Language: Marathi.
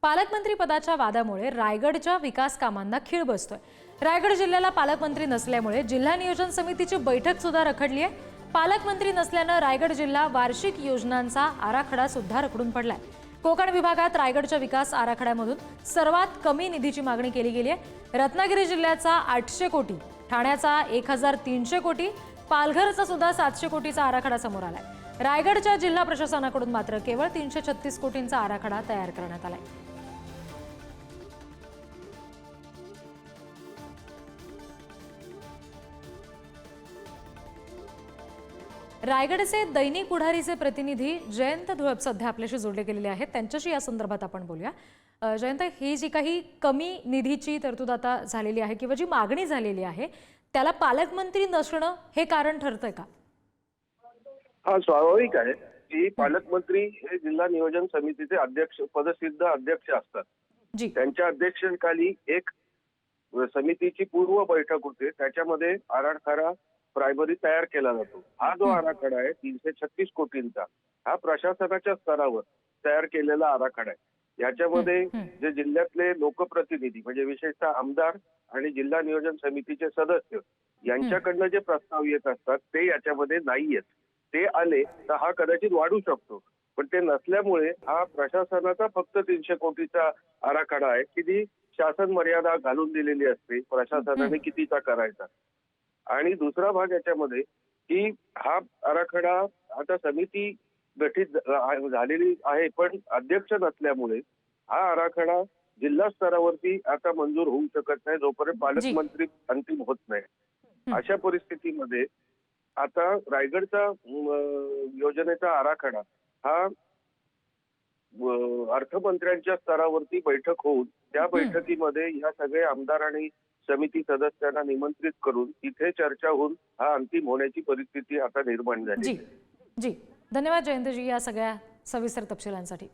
पालकमंत्री पदाच्या वादामुळे रायगडच्या विकास कामांना खीळ बसतोय। रायगड जिल्ह्याला पालकमंत्री नसल्यामुळे जिल्हा नियोजन समितीची बैठक सुद्धा रखडली आहे। पालकमंत्री नसल्याने रायगड जिल्हा वार्षिक योजनांचा आराखडा सुद्धा रखडून पडलाय। कोकण विभागात रायगडच्या विकास आराखड्यामधून सर्वात कमी निधीची मागणी केली गेली आहे। रत्नागिरी जिल्ह्याचा 800 कोटी, ठाण्याचा 1300 कोटी, पालघरचा सुद्धा 700 कोटीचा आराखडा समोर आलाय। रायगडच्या जिल्हा प्रशासनाकडून मात्र केवळ 336 कोटींचा आराखडा तयार करण्यात आलाय। रायगडचे दैनिक पुढारीचे प्रतिनिधी जयंत धुळप सध्या आपल्याशी जोडले गेलेले आहेत। त्यांच्याशी या संदर्भात आपण बोलूया। जयंत, ही जी काही कमी निधीची तरतूद आता झालेली आहे किंवा जी मागणी झालेली आहे त्याला पालकमंत्री नसणं हे कारण ठरतंय का? हा स्वाभाविक आहे की पालकमंत्री हे जिल्हा नियोजन समितीचे अध्यक्ष, पदसिद्ध अध्यक्ष असतात। त्यांच्या अध्यक्षतेखाली एक समितीची पूर्व बैठक होते, त्याच्यामध्ये आराखडा प्रायमरी तयार केला जातो। हा जो आराखडा आहे 336 कोटींचा, हा प्रशासनाच्या स्तरावर तयार केलेला आराखडा आहे। याच्यामध्ये जे जिल्ह्यातले लोकप्रतिनिधी म्हणजे विशेषतः आमदार आणि जिल्हा नियोजन समितीचे सदस्य यांच्याकडनं जे प्रस्ताव येत असतात ते याच्यामध्ये नाही आहेत। ते आले तर हा कदाचित वाढू शकतो, पण ते नसल्यामुळे हा प्रशासनाचा फक्त 300 कोटीचा आराखडा आहे की जी शासन मर्यादा घालून दिलेली असते प्रशासनाने कितीचा करायचा। आणि दुसरा भाग याच्यामध्ये की हा आराखडा आता समिती गठीत झालेली आहे, पण अध्यक्ष नसल्यामुळे हा आराखडा जिल्हा स्तरावरती आता मंजूर होऊ शकत नाही जोपर्यंत पालकमंत्री अंतिम होत नाही। अशा परिस्थितीमध्ये आता रायगडचा योजनेचा आराखडा हा अर्थमंत्र्यांच्या स्तरावरती बैठक होऊन त्या बैठकीमध्ये या सगळे आमदार आणि समिती सदस्यांना निमंत्रित करून तिथे चर्चा होऊन हा अंतिम होण्याची परिस्थिती आता निर्माण झाली। जी, धन्यवाद जयंतजी या सगळ्या सविस्तर तपशिलांसाठी।